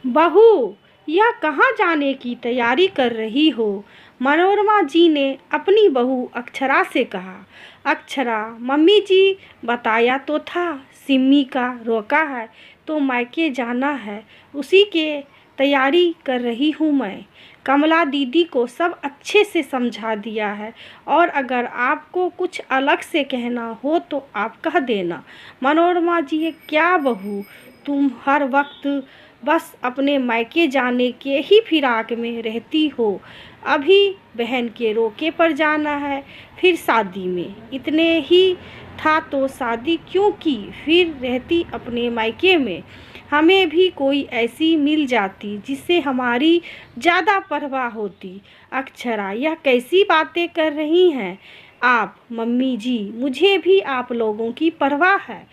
बहू, यह कहाँ जाने की तैयारी कर रही हो? मनोरमा जी ने अपनी बहू अक्षरा से कहा। अक्षरा, मम्मी जी बताया तो था, सिम्मी का रोका है तो मायके जाना है, उसी के तैयारी कर रही हूँ मैं। कमला दीदी को सब अच्छे से समझा दिया है, और अगर आपको कुछ अलग से कहना हो तो आप कह देना। मनोरमा जी, ये क्या बहू, तुम हर वक्त बस अपने मायके जाने के ही फिराक में रहती हो। अभी बहन के रोके पर जाना है, फिर शादी में इतने ही था तो शादी क्यों की, फिर रहती अपने मायके में। हमें भी कोई ऐसी मिल जाती जिससे हमारी ज़्यादा परवाह होती। अक्षरा, यह कैसी बातें कर रही हैं आप? मम्मी जी, मुझे भी आप लोगों की परवाह है,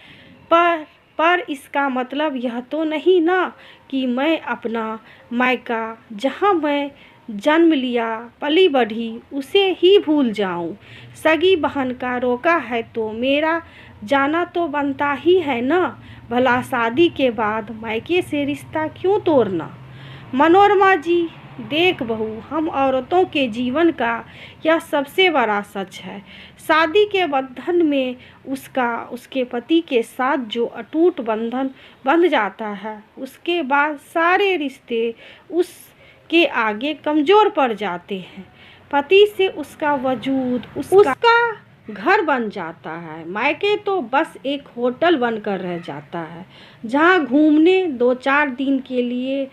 पर इसका मतलब यह तो नहीं ना कि मैं अपना मायका, जहाँ मैं जन्म लिया पली बढ़ी, उसे ही भूल जाऊं। सगी बहन का रोका है तो मेरा जाना तो बनता ही है ना। भला शादी के बाद मायके से रिश्ता क्यों तोड़ना? मनोरमा जी, देख बहू, हम औरतों के जीवन का यह सबसे बड़ा सच है। शादी के बंधन में उसके पति के साथ जो अटूट बंधन बंध जाता है, उसके बाद सारे रिश्ते उसके आगे कमज़ोर पड़ जाते हैं। पति से उसका वजूद उसका घर बन जाता है। मायके तो बस एक होटल बनकर रह जाता है, जहाँ घूमने 2-4 दिन के लिए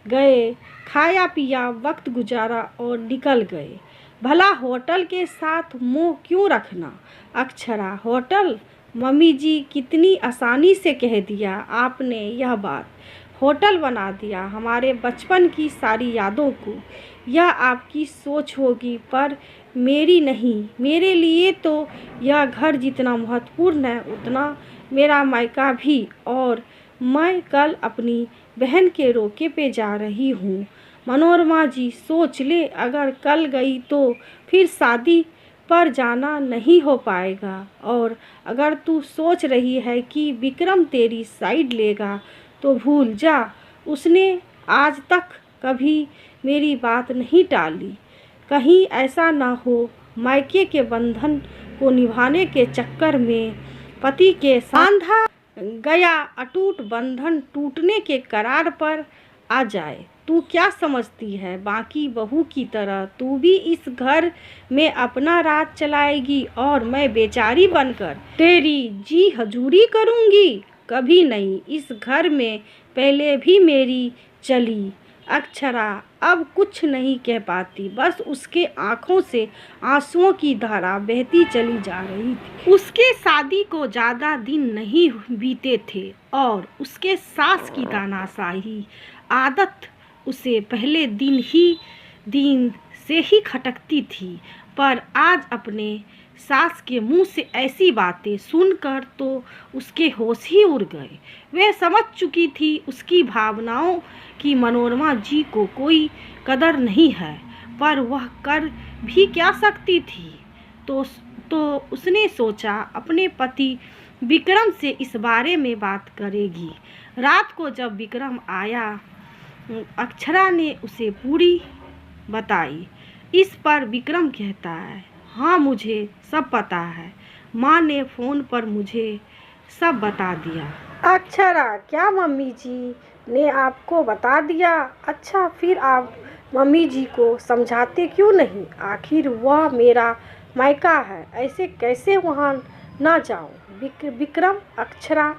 गए, खाया पिया, वक्त गुजारा और निकल गए। भला होटल के साथ मोह क्यों रखना? अक्षरा, होटल? मम्मी जी, कितनी आसानी से कह दिया आपने यह बात। होटल बना दिया हमारे बचपन की सारी यादों को। यह आपकी सोच होगी, पर मेरी नहीं। मेरे लिए तो यह घर जितना महत्वपूर्ण है, उतना मेरा मायका भी। और मैं कल अपनी बहन के रोके पे जा रही हूँ। मनोरमा जी, सोच ले, अगर कल गई तो फिर शादी पर जाना नहीं हो पाएगा। और अगर तू सोच रही है कि विक्रम तेरी साइड लेगा तो भूल जा, उसने आज तक कभी मेरी बात नहीं टाली। कहीं ऐसा ना हो मायके के बंधन को निभाने के चक्कर में पति के बांधा गया अटूट बंधन टूटने के करार पर आ जाए। तू क्या समझती है, बाकी बहू की तरह तू भी इस घर में अपना राज चलाएगी और मैं बेचारी बनकर तेरी जी हजूरी करूंगी? कभी नहीं। इस घर में पहले भी मेरी चली। अक्षरा अब कुछ नहीं कह पाती, बस उसके आंखों से आंसुओं की धारा बहती चली जा रही थी। उसके शादी को ज़्यादा दिन नहीं बीते थे और उसके सास की तानाशाही आदत उसे पहले दिन से ही खटकती थी। पर आज अपने सास के मुंह से ऐसी बातें सुनकर तो उसके होश ही उड़ गए। वह समझ चुकी थी उसकी भावनाओं की मनोरमा जी को कोई कदर नहीं है, पर वह कर भी क्या सकती थी। तो उसने सोचा अपने पति विक्रम से इस बारे में बात करेगी। रात को जब विक्रम आया, अक्षरा ने उसे पूरी बताई। इस पर विक्रम कहता है, हाँ मुझे सब पता है, माँ ने फ़ोन पर मुझे सब बता दिया। अक्षरा, क्या मम्मी जी ने आपको बता दिया? अच्छा, फिर आप मम्मी जी को समझाते क्यों नहीं? आखिर वह मेरा मायका है, ऐसे कैसे वहाँ ना जाऊँ? विक्रम, अक्षरा,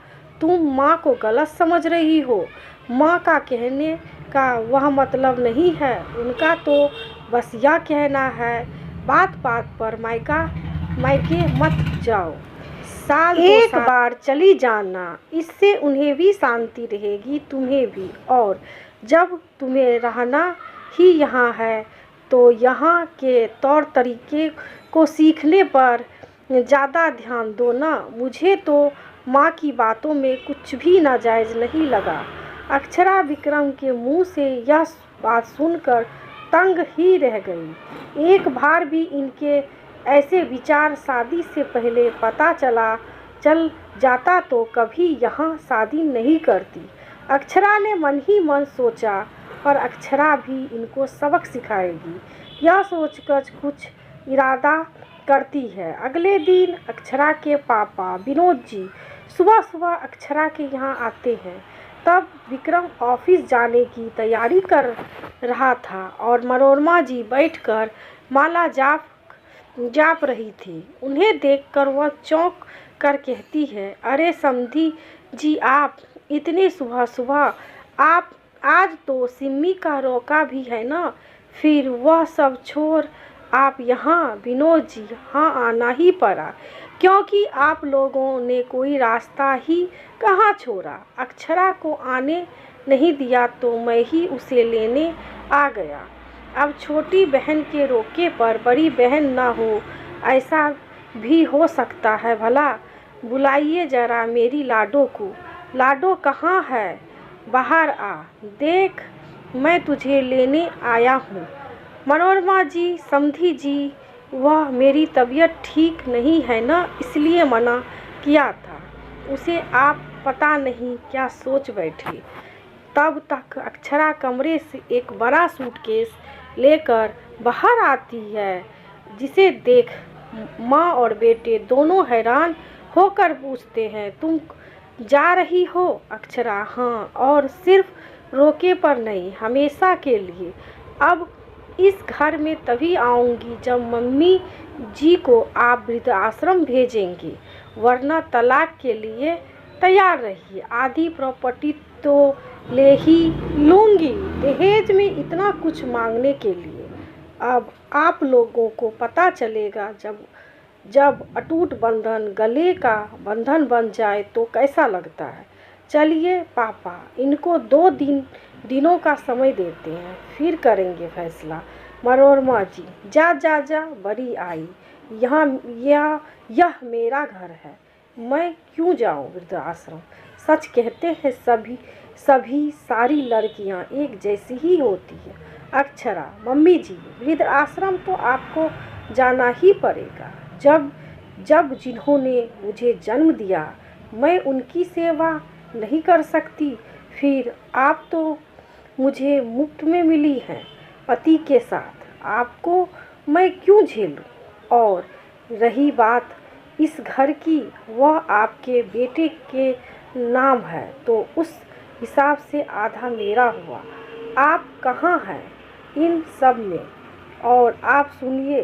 तुम माँ को गलत समझ रही हो। माँ का कहने का वह मतलब नहीं है। उनका तो बस यह कहना है, बात बात पर मायके मत जाओ, साल एक बार चली जाना, इससे उन्हें भी शांति रहेगी, तुम्हें भी। और जब तुम्हें रहना ही यहाँ है तो यहाँ के तौर तरीके को सीखने पर ज़्यादा ध्यान दो ना। मुझे तो माँ की बातों में कुछ भी नाजायज़ नहीं लगा। अक्षरा विक्रम के मुंह से यह बात सुनकर तंग ही रह गई। एक बार भी इनके ऐसे विचार शादी से पहले पता चल जाता तो कभी यहाँ शादी नहीं करती। अक्षरा ने मन ही मन सोचा, और अक्षरा भी इनको सबक सिखाएगी, यह सोचकर कुछ इरादा करती है। अगले दिन अक्षरा के पापा विनोद जी सुबह सुबह अक्षरा के यहाँ आते हैं। तब विक्रम ऑफिस जाने की तैयारी कर रहा था और मनोरमा जी बैठकर माला जाप रही थी। उन्हें देखकर वह चौंक कर कहती है, अरे समधी जी, आप इतने सुबह सुबह, आप आज तो सिम्मी का रोका भी है ना? फिर वह सब छोड़ आप यहाँ? विनोद जी, हाँ, आना ही पड़ा, क्योंकि आप लोगों ने कोई रास्ता ही कहाँ छोड़ा। अक्षरा को आने नहीं दिया तो मैं ही उसे लेने आ गया। अब छोटी बहन के रोके पर बड़ी बहन ना हो, ऐसा भी हो सकता है भला? बुलाइए जरा मेरी लाडो को। लाडो कहाँ है? बाहर आ, देख मैं तुझे लेने आया हूँ। मनोरमा जी, समधी जी, वह मेरी तबीयत ठीक नहीं है ना, इसलिए मना किया था उसे, आप पता नहीं क्या सोच बैठे। तब तक अक्षरा कमरे से एक बड़ा सूटकेस लेकर बाहर आती है, जिसे देख माँ और बेटे दोनों हैरान होकर पूछते हैं, तुम जा रही हो? अक्षरा, हाँ, और सिर्फ रोके पर नहीं, हमेशा के लिए। अब इस घर में तभी आऊँगी जब मम्मी जी को आप वृद्धाश्रम भेजेंगे, वरना तलाक के लिए तैयार रहिए। आधी प्रॉपर्टी तो ले ही लूँगी, दहेज में इतना कुछ मांगने के लिए। अब आप लोगों को पता चलेगा जब अटूट बंधन गले का बंधन बन जाए तो कैसा लगता है। चलिए पापा, इनको 2 दिनों का समय देते हैं, फिर करेंगे फैसला। मनोरमा जी, जा, बड़ी आई, यह मेरा घर है, मैं क्यों जाऊं वृद्धाश्रम? सच कहते हैं सारी लड़कियां एक जैसी ही होती है। अक्षरा, मम्मी जी, वृद्धाश्रम तो आपको जाना ही पड़ेगा। जब जिन्होंने मुझे जन्म दिया, मैं उनकी सेवा नहीं कर सकती, फिर आप तो मुझे मुफ्त में मिली हैं पति के साथ, आपको मैं क्यों झेलूं? और रही बात इस घर की, वह आपके बेटे के नाम है, तो उस हिसाब से आधा मेरा हुआ। आप कहाँ हैं इन सब में? और आप सुनिए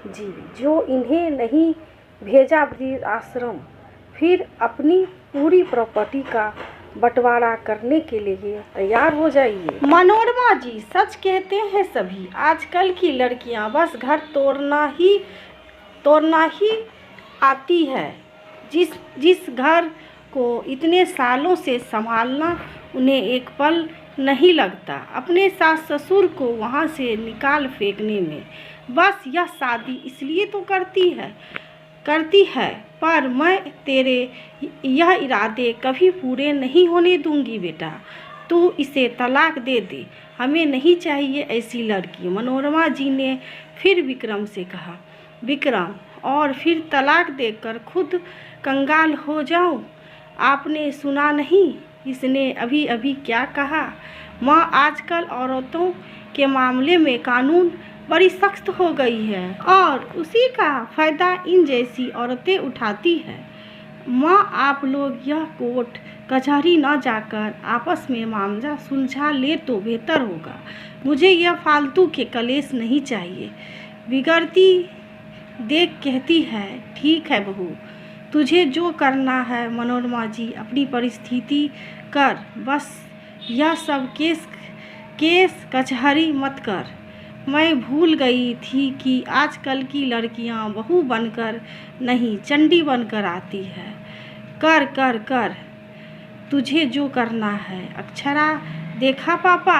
जी, जो इन्हें नहीं भेजा वृद्धाश्रम, फिर अपनी पूरी प्रॉपर्टी का बंटवारा करने के लिए तैयार हो जाइए। मनोरमा जी, सच कहते हैं सभी, आजकल की लड़कियां बस घर तोड़ना ही आती है। जिस घर को इतने सालों से संभालना उन्हें एक पल नहीं लगता, अपने सास ससुर को वहाँ से निकाल फेंकने में। बस यह शादी इसलिए तो करती है, पर मैं तेरे यह इरादे कभी पूरे नहीं होने दूंगी बेटा। तू इसे तलाक दे दे, हमें नहीं चाहिए ऐसी लड़की। मनोरमा जी ने फिर विक्रम से कहा, विक्रम, और फिर तलाक देकर खुद कंगाल हो जाऊं? आपने सुना नहीं इसने अभी अभी क्या कहा? माँ, आजकल औरतों के मामले में कानून बड़ी सख्त हो गई है और उसी का फ़ायदा इन जैसी औरतें उठाती है। माँ, आप लोग यह कोर्ट कचहरी न जाकर आपस में मामला सुलझा ले तो बेहतर होगा। मुझे यह फालतू के कलेश नहीं चाहिए। बिगड़ती देख कहती है, ठीक है बहू, तुझे जो करना है मनोरमा जी अपनी परिस्थिति कर, बस यह सब केस कचहरी मत कर। मैं भूल गई थी कि आजकल की लड़कियां बहू बनकर नहीं चंडी बनकर आती है। कर तुझे जो करना है। अक्षरा, देखा पापा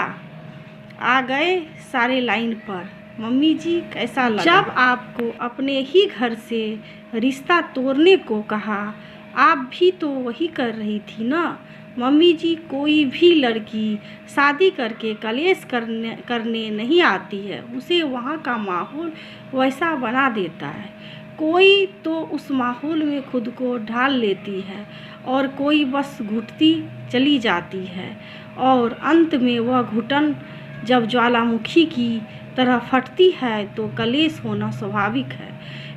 आ गए सारे लाइन पर। मम्मी जी, कैसा लगा? जब आपको अपने ही घर से रिश्ता तोड़ने को कहा, आप भी तो वही कर रही थी ना? मम्मी जी, कोई भी लड़की शादी करके कलेश करने नहीं आती है, उसे वहाँ का माहौल वैसा बना देता है। कोई तो उस माहौल में खुद को ढाल लेती है और कोई बस घुटती चली जाती है और अंत में वह घुटन जब ज्वालामुखी की तरह फटती है तो कलेश होना स्वाभाविक है।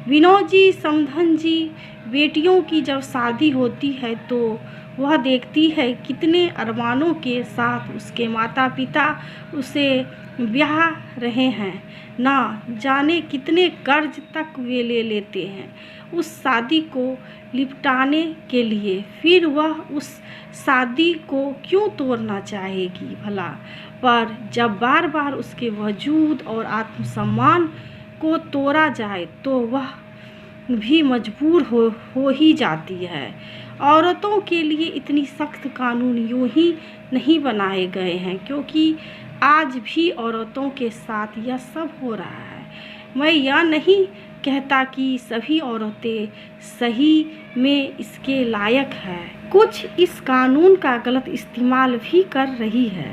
विनोद जी, समधन जी, बेटियों की जब शादी होती है तो वह देखती है कितने अरमानों के साथ उसके माता पिता उसे ब्याह रहे हैं, ना जाने कितने कर्ज तक वे ले लेते हैं उस शादी को लिपटाने के लिए। फिर वह उस शादी को क्यों तोड़ना चाहेगी भला? पर जब बार बार उसके वजूद और आत्मसम्मान को तोड़ा जाए तो वह भी मजबूर हो ही जाती है। औरतों के लिए इतनी सख्त कानून यूं ही नहीं बनाए गए हैं क्योंकि आज भी औरतों के साथ यह सब हो रहा है। मैं यह नहीं कहता कि सभी औरतें सही में इसके लायक है, कुछ इस कानून का गलत इस्तेमाल भी कर रही है,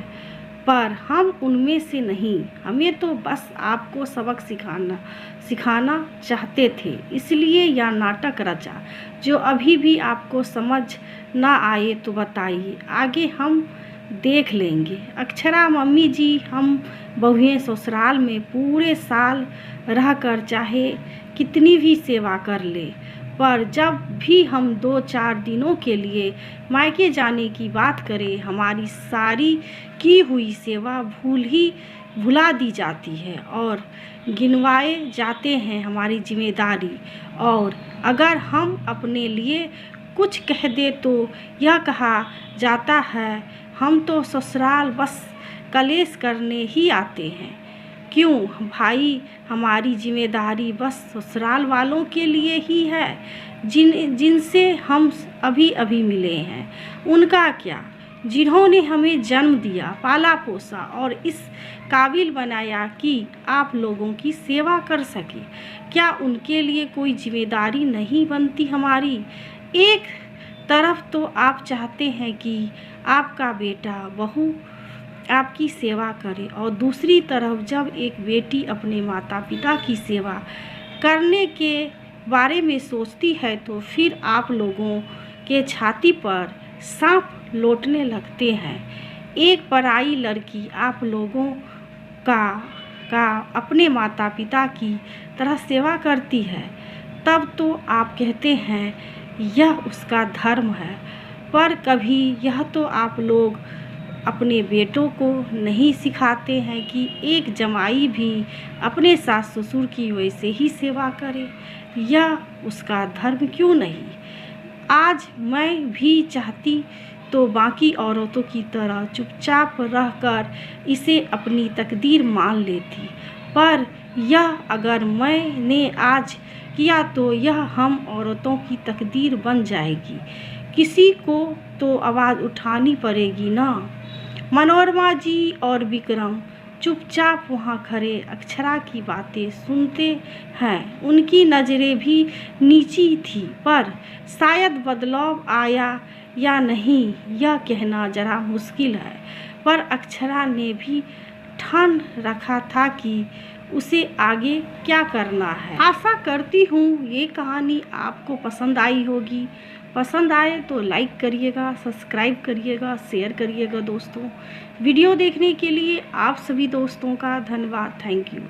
पर हम उनमें से नहीं। हमें तो बस आपको सबक सिखाना चाहते थे, इसलिए यह नाटक रचा। जो अभी भी आपको समझ ना आए तो बताइए, आगे हम देख लेंगे। अक्षरा, मम्मी जी, हम बहुएं ससुराल में पूरे साल रहकर चाहे कितनी भी सेवा कर ले, पर जब भी हम 2-4 दिनों के लिए मायके जाने की बात करें, हमारी सारी की हुई सेवा भुला दी जाती है और गिनवाए जाते हैं हमारी जिम्मेदारी। और अगर हम अपने लिए कुछ कह दे तो यह कहा जाता है हम तो ससुराल बस कलेश करने ही आते हैं। क्यों भाई, हमारी जिम्मेदारी बस ससुराल वालों के लिए ही है जिनसे हम अभी अभी मिले हैं। उनका क्या, जिन्होंने हमें जन्म दिया, पाला पोसा और इस काबिल बनाया कि आप लोगों की सेवा कर सके, क्या उनके लिए कोई जिम्मेदारी नहीं बनती हमारी? एक तरफ तो आप चाहते हैं कि आपका बेटा बहू आपकी सेवा करे और दूसरी तरफ जब एक बेटी अपने माता पिता की सेवा करने के बारे में सोचती है तो फिर आप लोगों के छाती पर सांप लौटने लगते हैं। एक पराई लड़की आप लोगों का अपने माता पिता की तरह सेवा करती है, तब तो आप कहते हैं यह उसका धर्म है। पर कभी यह तो आप लोग अपने बेटों को नहीं सिखाते हैं कि एक जमाई भी अपने सास ससुर की वैसे ही सेवा करे। यह उसका धर्म क्यों नहीं? आज मैं भी चाहती तो बाकी औरतों की तरह चुपचाप रहकर इसे अपनी तकदीर मान लेती, पर यह अगर मैंने आज किया तो यह हम औरतों की तकदीर बन जाएगी। किसी को तो आवाज़ उठानी पड़ेगी ना। मनोरमा जी और विक्रम चुपचाप वहाँ खड़े अक्षरा की बातें सुनते हैं। उनकी नज़रें भी नीची थी, पर शायद बदलाव आया या नहीं यह कहना जरा मुश्किल है। पर अक्षरा ने भी ठान रखा था कि उसे आगे क्या करना है। आशा करती हूँ ये कहानी आपको पसंद आई होगी। पसंद आए तो लाइक करिएगा, सब्सक्राइब करिएगा, शेयर करिएगा दोस्तों। वीडियो देखने के लिए आप सभी दोस्तों का धन्यवाद। Thank you.